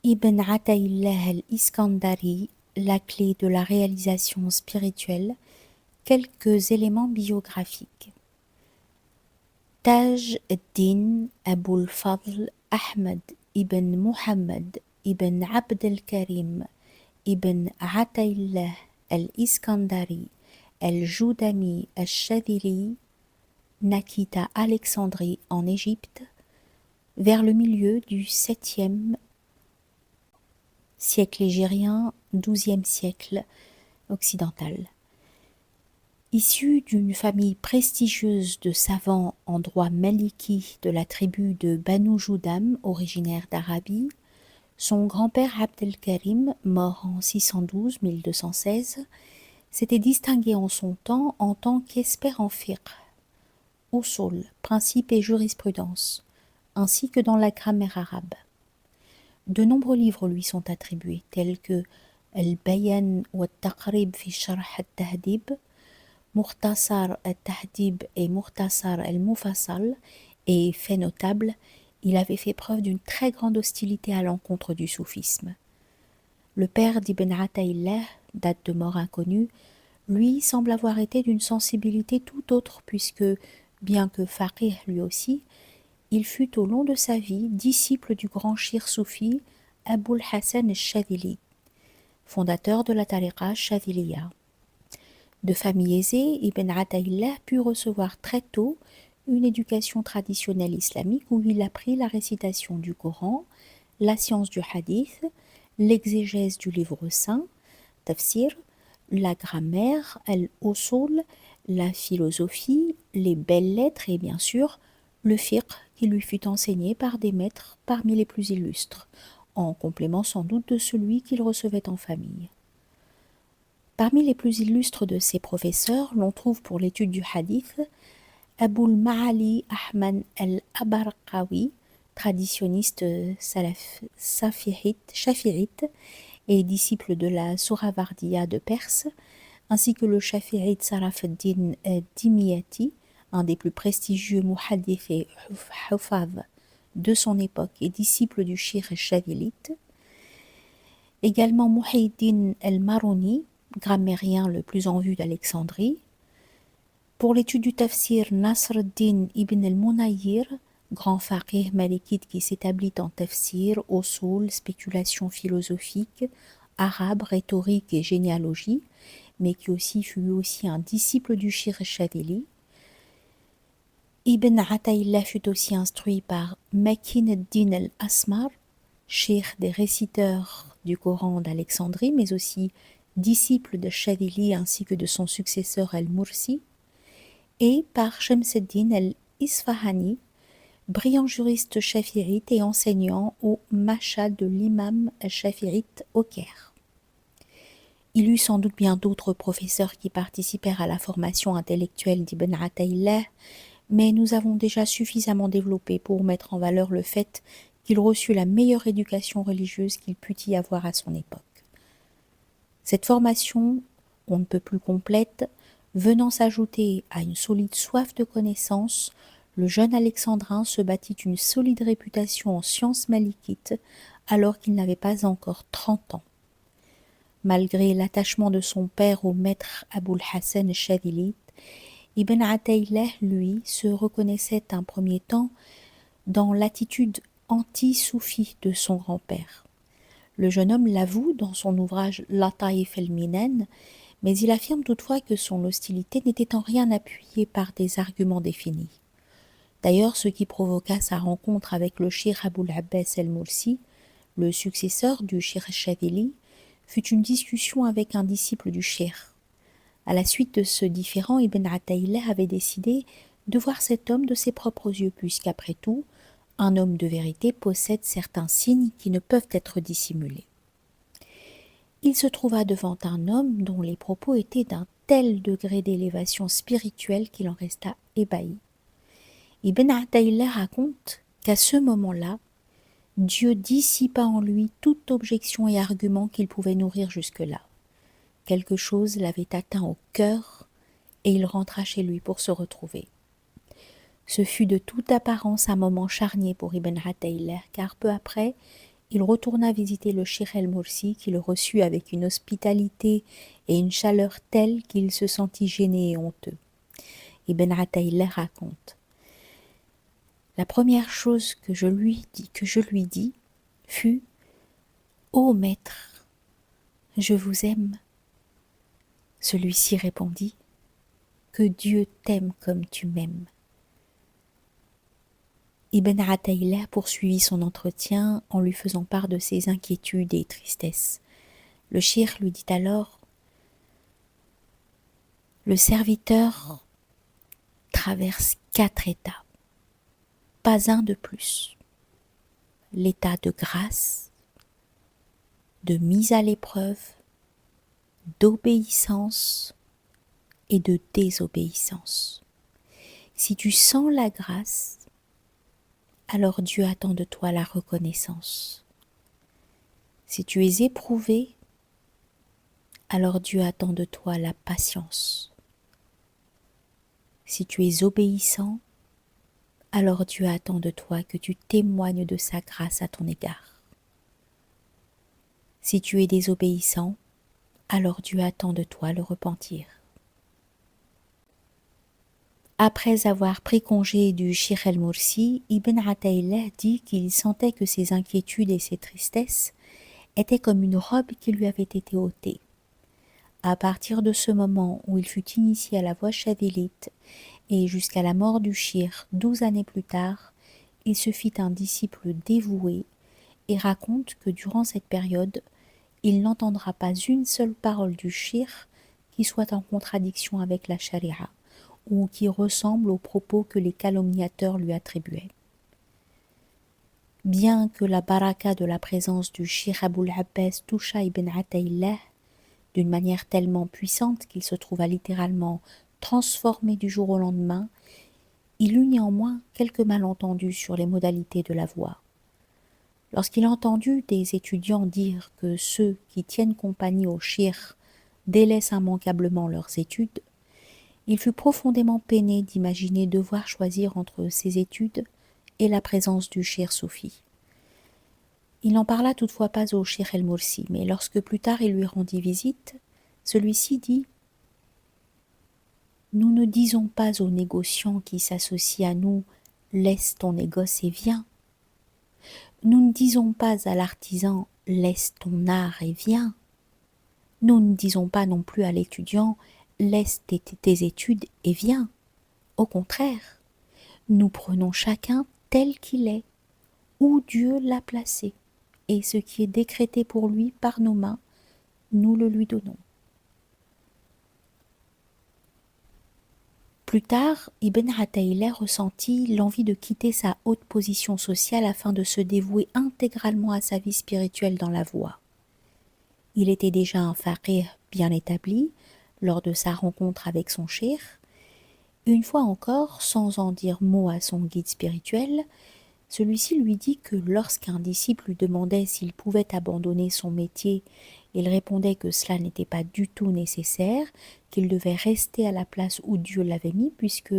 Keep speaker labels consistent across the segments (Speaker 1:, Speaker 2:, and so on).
Speaker 1: Ibn Ataillah al-Iskandari, la clé de la réalisation spirituelle, quelques éléments biographiques. Taj ad-Din Abul Fadl Ahmad ibn Muhammad ibn Abd al-Karim ibn Ataillah al-Iskandari al-Joudami al-Shadhili naquit à Alexandrie en Égypte vers le milieu du 7e siècle égérien, 12e siècle occidental. Issu d'une famille prestigieuse de savants en droit maliki de la tribu de Banu Joudam, originaire d'Arabie, son grand-père Abd el-Karim, mort en 612-1216, s'était distingué en son temps en tant qu'expert en fiqh, usul, principes et jurisprudence, ainsi que dans la grammaire arabe. De nombreux livres lui sont attribués, tels que Al-Bayan wa al-Taqrib fi Sharh al-Tahdib, Mukhtasar al-Tahdib et Mukhtasar al-Mufassal, et fait notable, il avait fait preuve d'une très grande hostilité à l'encontre du soufisme. Le père d'Ibn Ataillah, date de mort inconnue, lui semble avoir été d'une sensibilité tout autre puisque, bien que faqih lui aussi, il fut au long de sa vie disciple du grand shir soufi Abul Hassan al-Shadhili, fondateur de la tariqa Shadhiliya. De famille aisée, Ibn Ataillah put recevoir très tôt une éducation traditionnelle islamique où il apprit la récitation du Coran, la science du hadith, l'exégèse du livre saint, tafsir, la grammaire, al-usul, la philosophie, les belles lettres et bien sûr le fiqh qui lui fut enseigné par des maîtres parmi les plus illustres, en complément sans doute de celui qu'il recevait en famille. Parmi les plus illustres de ses professeurs, l'on trouve pour l'étude du hadith Abul Ma'ali Ahmad al-Abarqawi, traditionniste shafi'ite et disciple de la Sohrawardiya de Perse, ainsi que le shafi'ite Saraf ad-Din Dimyati, un des plus prestigieux muhaddith et hufaz de son époque et disciple du shir shadhilite. Également Muhyiddin al-Maruni, grammairien le plus en vue d'Alexandrie. Pour l'étude du tafsir, Nasr ad-Din ibn al-Munayyir, grand faqih malikite qui s'établit en tafsir, usul, spéculation philosophique, arabe, rhétorique et généalogie, mais qui aussi fut aussi un disciple du shir shadhili. Ibn Ataillah fut aussi instruit par Makin ad-Din al-Asmar, cheikh des réciteurs du Coran d'Alexandrie, mais aussi disciple de Shadhili ainsi que de son successeur al-Mursi, et par Shamseddin al-Isfahani, brillant juriste shafi'ite et enseignant au Mashhad de l'imam shafi'ite au Caire. Il eut sans doute bien d'autres professeurs qui participèrent à la formation intellectuelle d'Ibn Ataillah, mais nous avons déjà suffisamment développé pour mettre en valeur le fait qu'il reçut la meilleure éducation religieuse qu'il put y avoir à son époque. Cette formation, on ne peut plus complète, venant s'ajouter à une solide soif de connaissance, le jeune Alexandrin se bâtit une solide réputation en sciences malikites alors qu'il n'avait pas encore 30 ans. Malgré l'attachement de son père au maître Abul Hassan al-Shadhili, Ibn Ataillah, lui, se reconnaissait un premier temps dans l'attitude anti-soufie de son grand-père. Le jeune homme l'avoue dans son ouvrage Lataïf el-Minan, mais il affirme toutefois que son hostilité n'était en rien appuyée par des arguments définis. D'ailleurs, ce qui provoqua sa rencontre avec le shir Abul Abbas el-Mursi, le successeur du shir Shadhili, fut une discussion avec un disciple du shir. À la suite de ce différend, Ibn Ataillah avait décidé de voir cet homme de ses propres yeux, puisqu'après tout, un homme de vérité possède certains signes qui ne peuvent être dissimulés. Il se trouva devant un homme dont les propos étaient d'un tel degré d'élévation spirituelle qu'il en resta ébahi. Ibn Ataillah raconte qu'à ce moment-là, Dieu dissipa en lui toute objection et argument qu'il pouvait nourrir jusque-là. Quelque chose l'avait atteint au cœur et il rentra chez lui pour se retrouver. Ce fut de toute apparence un moment charnier pour Ibn Ataillah, car peu après, il retourna visiter le Cheikh el-Mursi qui le reçut avec une hospitalité et une chaleur telle qu'il se sentit gêné et honteux. Ibn Ataïllah raconte: la première chose que je lui dis fut: ô maître, je vous aime. Celui-ci répondit: que Dieu t'aime comme tu m'aimes. Ibn Ataïllah poursuivit son entretien en lui faisant part de ses inquiétudes et tristesses. Le cheikh lui dit alors: le serviteur traverse 4 états, pas un de plus. L'état de grâce, de mise à l'épreuve, d'obéissance et de désobéissance. Si tu sens la grâce, alors Dieu attend de toi la reconnaissance. Si tu es éprouvé, alors Dieu attend de toi la patience. Si tu es obéissant, alors Dieu attend de toi que tu témoignes de sa grâce à ton égard. Si tu es désobéissant, alors Dieu attend de toi le repentir. Après avoir pris congé du Cheikh el-Mursi, Ibn Ataïllah dit qu'il sentait que ses inquiétudes et ses tristesses étaient comme une robe qui lui avait été ôtée. À partir de ce moment où il fut initié à la voie chadélite et jusqu'à la mort du Cheikh 12 années plus tard, il se fit un disciple dévoué et raconte que durant cette période, il n'entendra pas une seule parole du Cheikh qui soit en contradiction avec la charia ou qui ressemble aux propos que les calomniateurs lui attribuaient. Bien que la baraka de la présence du Cheikh Aboul Abbas toucha Ibn Ataïllah d'une manière tellement puissante qu'il se trouva littéralement transformé du jour au lendemain, il eut néanmoins quelques malentendus sur les modalités de la voie. Lorsqu'il entendit des étudiants dire que ceux qui tiennent compagnie au cheikh délaissent immanquablement leurs études, il fut profondément peiné d'imaginer devoir choisir entre ses études et la présence du cheikh soufi. Il n'en parla toutefois pas au cheikh el-Mursi, mais lorsque plus tard il lui rendit visite, celui-ci dit: nous ne disons pas aux négociants qui s'associent à nous: laisse ton négoce et viens. Nous ne disons pas à l'artisan: laisse ton art et viens. Nous ne disons pas non plus à l'étudiant: laisse tes études et viens. Au contraire, nous prenons chacun tel qu'il est, où Dieu l'a placé, et ce qui est décrété pour lui par nos mains, nous le lui donnons. Plus tard, Ibn Ataïllah ressentit l'envie de quitter sa haute position sociale afin de se dévouer intégralement à sa vie spirituelle dans la voie. Il était déjà un faqih bien établi lors de sa rencontre avec son cheikh. Une fois encore, sans en dire mot à son guide spirituel, celui-ci lui dit que lorsqu'un disciple lui demandait s'il pouvait abandonner son métier, il répondait que cela n'était pas du tout nécessaire, qu'il devait rester à la place où Dieu l'avait mis, puisque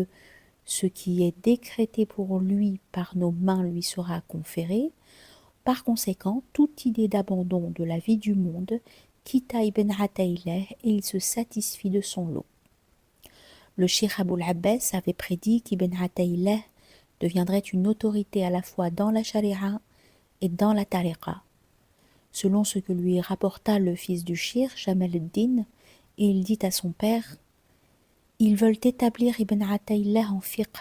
Speaker 1: ce qui est décrété pour lui par nos mains lui sera conféré. Par conséquent, toute idée d'abandon de la vie du monde quitta Ibn Ataïllah et il se satisfit de son lot. Le cheikh Aboul Abbas avait prédit qu'Ibn Ataïllah deviendrait une autorité à la fois dans la charia et dans la tariqa. Selon ce que lui rapporta le fils du cheikh, Jamal ad-Din, et il dit à son père: ils veulent établir Ibn Ataïllah en fiqh.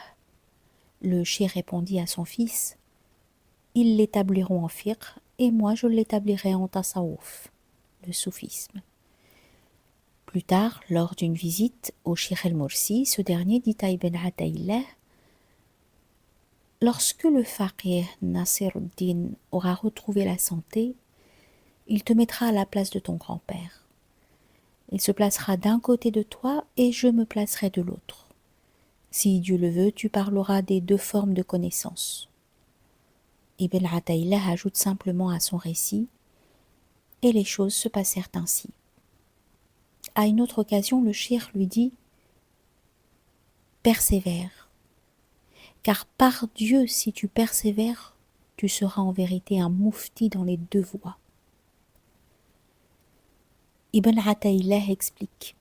Speaker 1: Le cheikh répondit à son fils: ils l'établiront en fiqh et moi je l'établirai en tasawwuf, le soufisme. Plus tard, lors d'une visite au cheikh el-Mursi, ce dernier dit à Ibn Ataïllah: lorsque le faqih Nasir-ud-Din aura retrouvé la santé, il te mettra à la place de ton grand-père. Il se placera d'un côté de toi et je me placerai de l'autre. Si Dieu le veut, tu parleras des 2 formes de connaissance. Ibn Ataïllah ajoute simplement à son récit: et les choses se passèrent ainsi. À une autre occasion, le cheikh lui dit: persévère, car par Dieu, si tu persévères, tu tu seras en vérité un moufti dans les deux voies. Ibn Ataïllah explique.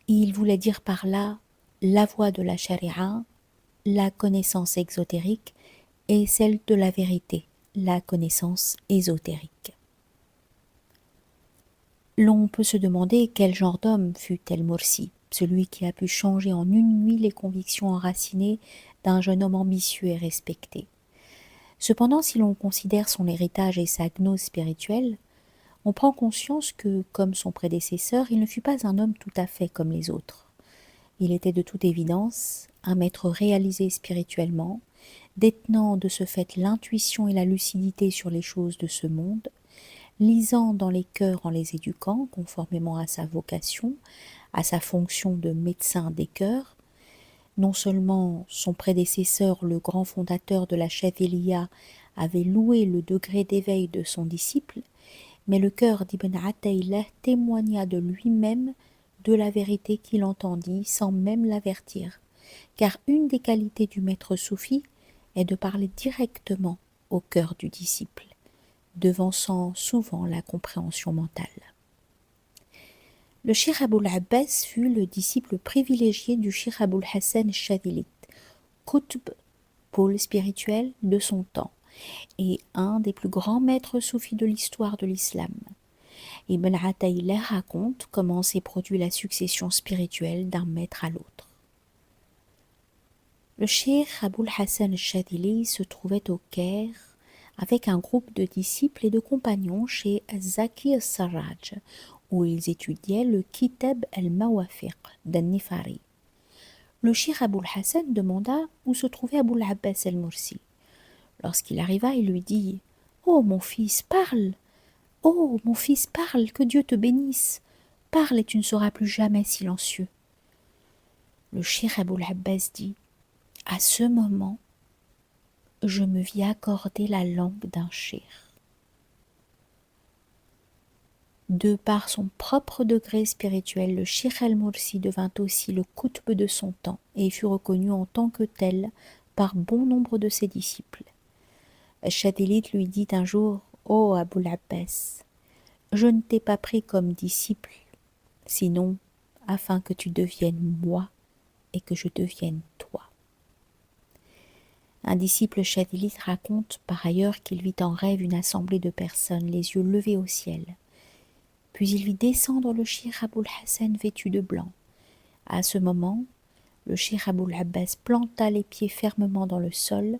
Speaker 1: Il voulait dire par là la voie de la charia, la connaissance exotérique, et celle de la vérité, la connaissance ésotérique. L'on peut se demander quel genre d'homme fut El-Mursi, celui qui a pu changer en une nuit les convictions enracinées d'un jeune homme ambitieux et respecté. Cependant, si l'on considère son héritage et sa gnose spirituelle, on prend conscience que, comme son prédécesseur, il ne fut pas un homme tout à fait comme les autres. Il était de toute évidence un maître réalisé spirituellement, détenant de ce fait l'intuition et la lucidité sur les choses de ce monde, lisant dans les cœurs en les éduquant, conformément à sa vocation, à sa fonction de médecin des cœurs. Non seulement son prédécesseur, le grand fondateur de la Chadhiliya, avait loué le degré d'éveil de son disciple, mais le cœur d'Ibn Ataïllah témoigna de lui-même de la vérité qu'il entendit sans même l'avertir, car une des qualités du maître soufi est de parler directement au cœur du disciple, devançant souvent la compréhension mentale. Le Cheikh Aboul Abbas fut le disciple privilégié du Cheikh Aboul Hassan Chadhilite, Qutb, pôle spirituel de son temps, et un des plus grands maîtres soufis de l'histoire de l'islam. Ibn Ataïllah raconte comment s'est produit la succession spirituelle d'un maître à l'autre. Le Cheikh Aboul Hassan Chadhili se trouvait au Caire avec un groupe de disciples et de compagnons chez Zaki al-Sarraj, où ils étudiaient le Kitab al-Mawafiq d'An-Nifari. Le Cheikh Aboul Hassan demanda où se trouvait Aboul Abbas el-Mursi. Lorsqu'il arriva, il lui dit « Oh, mon fils, parle! Oh, mon fils, parle, que Dieu te bénisse! Parle et tu ne seras plus jamais silencieux. » Le Cheikh Aboul Abbas dit « À ce moment, je me vis accorder la langue d'un cheikh. » De par son propre degré spirituel, le Cheikh el-Mursi devint aussi le qutb de son temps et fut reconnu en tant que tel par bon nombre de ses disciples. Chadhilite lui dit un jour « Ô Aboul Abbas, je ne t'ai pas pris comme disciple, sinon afin que tu deviennes moi et que je devienne toi. » Un disciple chadhilite raconte par ailleurs qu'il vit en rêve une assemblée de personnes, les yeux levés au ciel. Puis il vit descendre le Cheikh Aboul Hassan vêtu de blanc. À ce moment, le Cheikh Aboul Abbas planta les pieds fermement dans le sol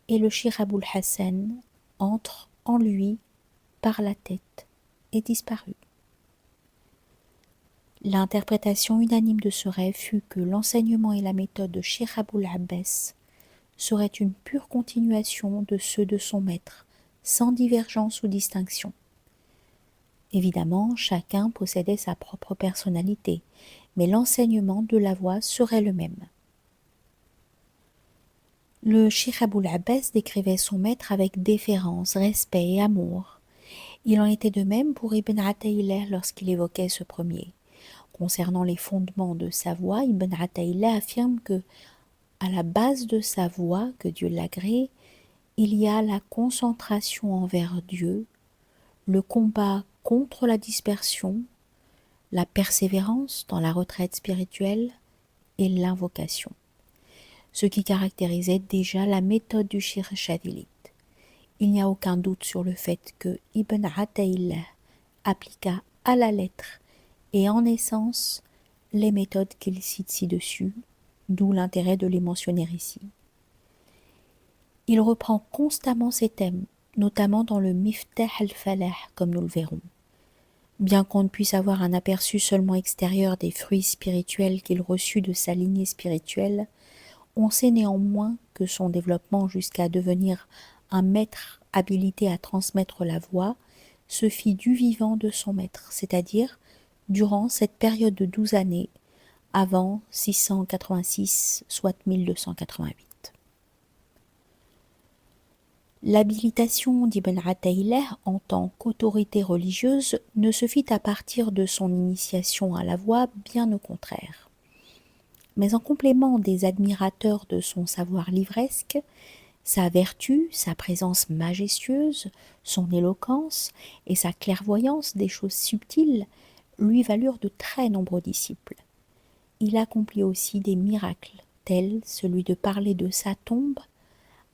Speaker 1: et le Cheikh Aboul Hassan entre en lui par la tête et disparut. L'interprétation unanime de ce rêve fut que l'enseignement et la méthode de Cheikh Aboul Abbas seraient une pure continuation de ceux de son maître, sans divergence ou distinction. Évidemment, chacun possédait sa propre personnalité, mais l'enseignement de la voie serait le même. Le Cheikh Aboul Abbas décrivait son maître avec déférence, respect et amour. Il en était de même pour Ibn Ataïllah lorsqu'il évoquait ce premier. Concernant les fondements de sa voie, Ibn Ataïllah affirme que, à la base de sa voie, que Dieu l'agrée, il y a la concentration envers Dieu, le combat contre la dispersion, la persévérance dans la retraite spirituelle et l'invocation, ce qui caractérisait déjà la méthode du Cheikh Chadhilite. Il n'y a aucun doute sur le fait que Ibn Ataïllah appliqua à la lettre et en essence les méthodes qu'il cite ci-dessus, d'où l'intérêt de les mentionner ici. Il reprend constamment ces thèmes, notamment dans le Miftah al-Falah, comme nous le verrons. Bien qu'on ne puisse avoir un aperçu seulement extérieur des fruits spirituels qu'il reçut de sa lignée spirituelle, on sait néanmoins que son développement jusqu'à devenir un maître habilité à transmettre la voie se fit du vivant de son maître, c'est-à-dire durant cette période de 12 années, avant 686, soit 1288. L'habilitation d'Ibn Ataïllah en tant qu'autorité religieuse ne se fit à partir de son initiation à la voie, bien au contraire. Mais en complément des admirateurs de son savoir livresque, Sa vertu, sa présence majestueuse, son éloquence et sa clairvoyance des choses subtiles lui valurent de très nombreux disciples. Il accomplit aussi des miracles, tels celui de parler de sa tombe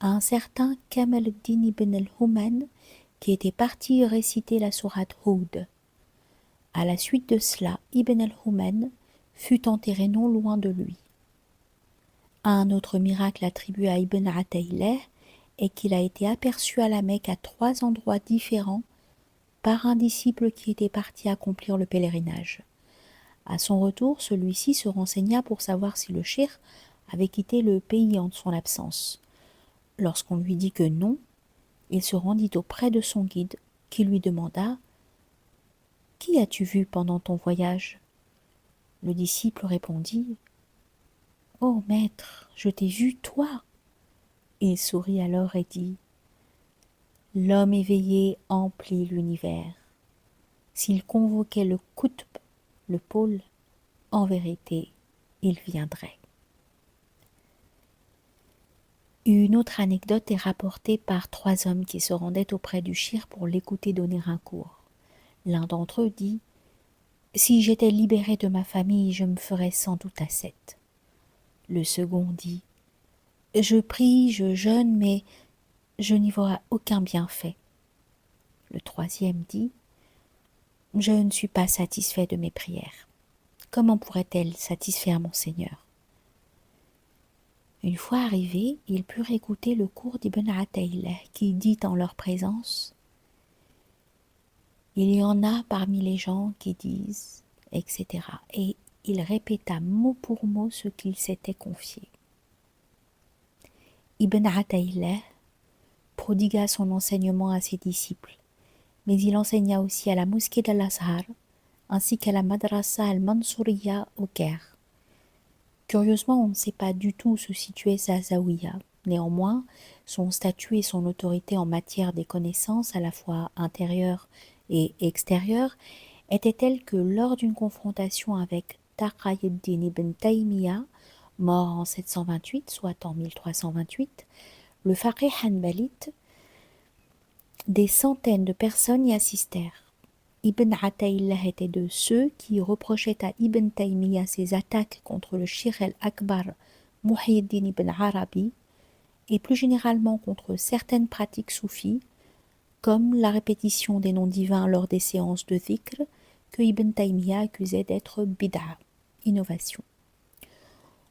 Speaker 1: à un certain Kamal al-Din ibn al-Human qui était parti réciter la sourate Hud. À la suite de cela, Ibn al-Human fut enterré non loin de lui. Un autre miracle attribué à Ibn Ataïleh est qu'il a été aperçu à la Mecque à 3 endroits différents par un disciple qui était parti accomplir le pèlerinage. À son retour, celui-ci se renseigna pour savoir si le cheikh avait quitté le pays en son absence. Lorsqu'on lui dit que non, il se rendit auprès de son guide qui lui demanda « Qui as-tu vu pendant ton voyage ?» Le disciple répondit « Oh maître, je t'ai vu toi !» Il sourit alors et dit « L'homme éveillé emplit l'univers. S'il convoquait le Qutb, le pôle, en vérité, il viendrait. » Une autre anecdote est rapportée par 3 hommes qui se rendaient auprès du shir pour l'écouter donner un cours. L'un d'entre eux dit « Si j'étais libéré de ma famille, je me ferais sans doute ascète. » Le second dit « Je prie, je jeûne, mais je n'y vois aucun bienfait. » Le troisième dit « Je ne suis pas satisfait de mes prières. Comment pourrait-elle satisfaire mon Seigneur ?» Une fois arrivés, ils purent écouter le cours d'Ibn Ataïleh qui dit en leur présence « Il y en a parmi les gens qui disent, etc. » Et il répéta mot pour mot ce qu'il s'était confié. Ibn Ataïleh prodigua son enseignement à ses disciples, mais il enseigna aussi à la mosquée d'Al-Azhar ainsi qu'à la Madrasa al-Mansouriya au Caire. Curieusement, on ne sait pas du tout où se situait sa zaouïa. Néanmoins, son statut et son autorité en matière des connaissances, à la fois intérieures et extérieures, étaient tels que lors d'une confrontation avec Taqiyuddin ibn Taymiyyah, mort en 728, soit en 1328, le faqih hanbalite, des centaines de personnes y assistèrent. Ibn Ataïllah était de ceux qui reprochaient à Ibn Taymiyyah ses attaques contre le Shir al-Akbar Muhyiddin ibn Arabi et plus généralement contre certaines pratiques soufis, comme la répétition des noms divins lors des séances de dhikr que Ibn Taymiyyah accusait d'être bid'a, innovation.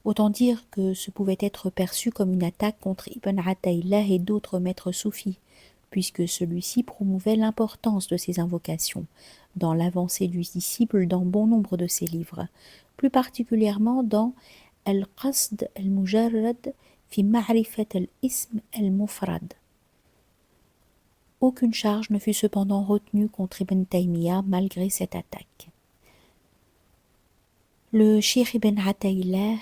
Speaker 1: Autant dire que ce pouvait être perçu comme une attaque contre Ibn Ataïllah et d'autres maîtres soufis, puisque celui-ci promouvait l'importance de ces invocations, dans l'avancée du disciple dans bon nombre de ses livres, plus particulièrement dans Al-Qasd al-Mujarrad fi Ma'rifat al-Ism al-Mufrad. Aucune charge ne fut cependant retenue contre Ibn Taymiyyah malgré cette attaque. Le Cheikh Ibn Ataïllah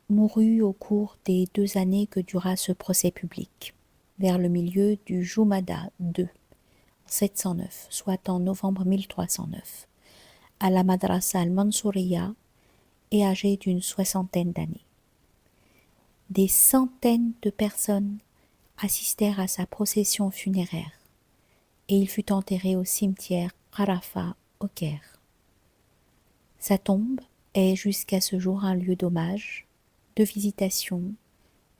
Speaker 1: mourut au cours des 2 années que dura ce procès public, vers le milieu du Jumada II, 709, soit en novembre 1309, à la Madrasa al-Mansouriya et âgé d'une 60aine d'années. Des centaines de personnes assistèrent à sa procession funéraire et il fut enterré au cimetière Qarafa au Caire. Sa tombe est jusqu'à ce jour un lieu d'hommage, de visitation,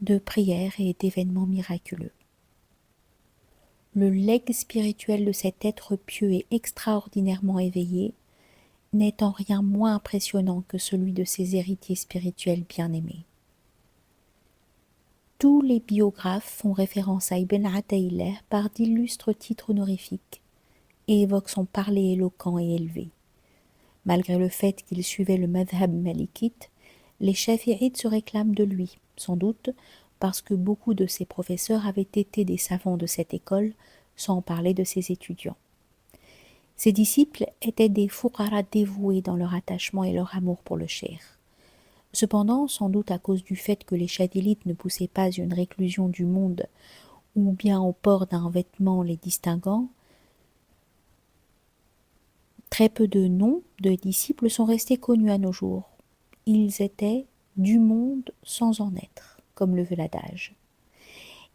Speaker 1: de prières et d'événements miraculeux. Le legs spirituel de cet être pieux et extraordinairement éveillé n'est en rien moins impressionnant que celui de ses héritiers spirituels bien-aimés. Tous les biographes font référence à Ibn Ataïllah par d'illustres titres honorifiques et évoquent son parler éloquent et élevé. Malgré le fait qu'il suivait le madhab malikite, les chafi'ites se réclament de lui, sans doute parce que beaucoup de ses professeurs avaient été des savants de cette école, sans parler de ses étudiants. Ses disciples étaient des fuqara dévoués dans leur attachement et leur amour pour le cheikh. Cependant, sans doute à cause du fait que les chadilites ne poussaient pas une réclusion du monde ou bien au port d'un vêtement les distinguant, très peu de noms de disciples sont restés connus à nos jours. Ils étaient du monde sans en être, comme le veut l'adage.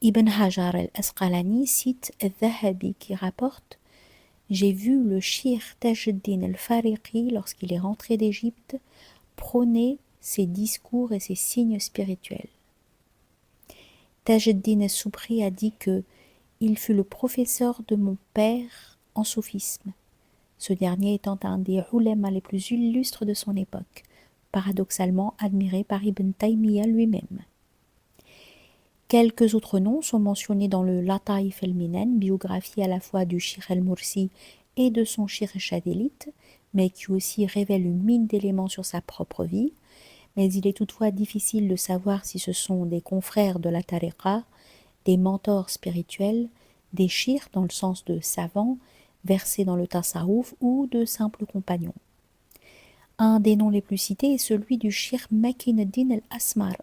Speaker 1: Ibn Hajar al-Asqalani cite Al-Dhahabi qui rapporte: j'ai vu le shir Taj-ad-Din al-Fariqi, lorsqu'il est rentré d'Égypte, prôner ses discours et ses signes spirituels. Taj-ad-Din al-Soubri a dit que il fut le professeur de mon père en soufisme, ce dernier étant un des ulama les plus illustres de son époque, paradoxalement admiré par Ibn Taymiyyah lui-même. Quelques autres noms sont mentionnés dans le Lataïf el-Minan, biographie à la fois du Shir el-Mursi et de son Shir el-Shadélite, mais qui aussi révèle une mine d'éléments sur sa propre vie. Mais il est toutefois difficile de savoir si ce sont des confrères de la tariqa, des mentors spirituels, des shirs dans le sens de savants, versés dans le tasawwuf, ou de simples compagnons. Un des noms les plus cités est celui du shir Makin-ad-Din al-Asmar,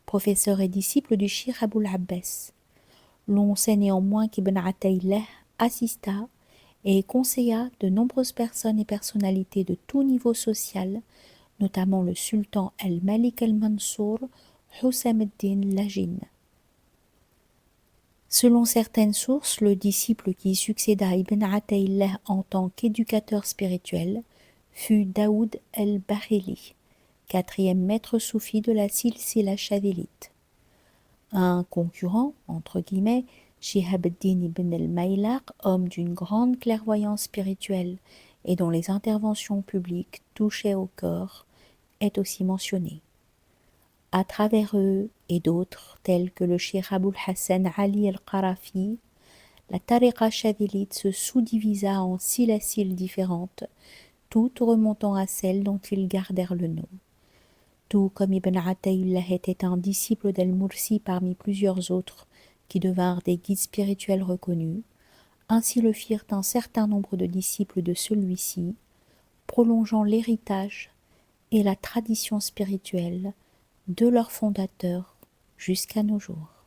Speaker 1: professeur et disciple du shir Abul Abbas. L'on sait néanmoins qu'Ibn Ataïllah assista et conseilla de nombreuses personnes et personnalités de tout niveau social, notamment le sultan al-Malik al-Mansour, Hussam ad-Din Lajin. Selon certaines sources, le disciple qui succéda à Ibn Ataïllah en tant qu'éducateur spirituel fut Daoud el-Bahili, quatrième maître soufi de la silsila chadélite. Un concurrent, entre guillemets, Shihab ad-Din ibn al-Maylaq, homme d'une grande clairvoyance spirituelle et dont les interventions publiques touchaient au corps, est aussi mentionné. À travers eux et d'autres, tels que le Cheikh Aboul Hassan Ali al-Qarafi, la tariqa chadélite se sous-divisa en silsiles différentes, toutes remontant à celles dont ils gardèrent le nom. Tout comme Ibn Ataïllah était un disciple d'Al-Mursi parmi plusieurs autres qui devinrent des guides spirituels reconnus, ainsi le firent un certain nombre de disciples de celui-ci, prolongeant l'héritage et la tradition spirituelle de leur fondateur jusqu'à nos jours.